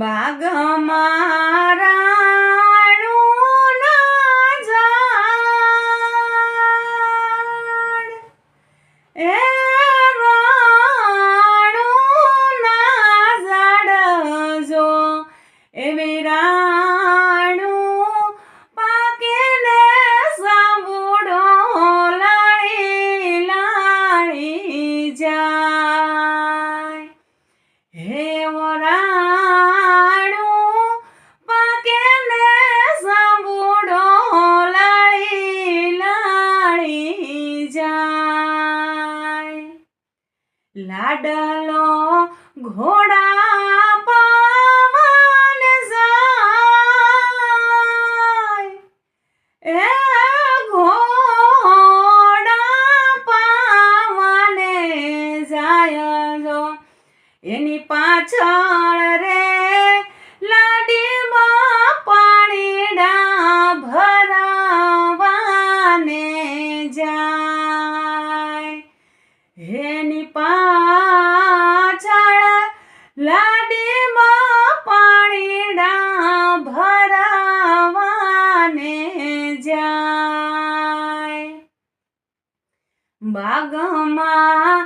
બાગમાં રાણુના ઝાડ, એ રાણુના ઝાડ જો એવી રાણું પાકીને સાંભળો લાળી લાળી જાય. હે લાડલો ઘોડા પાવન જાય, એ ઘોડા પાવને જાય જો એની પાછળ રે લાડીમાં પાણીડા ભરાવાને જાય. એની પાછળ લાડીમાં પાણીડા ભરાવાને જાય. બાગમાં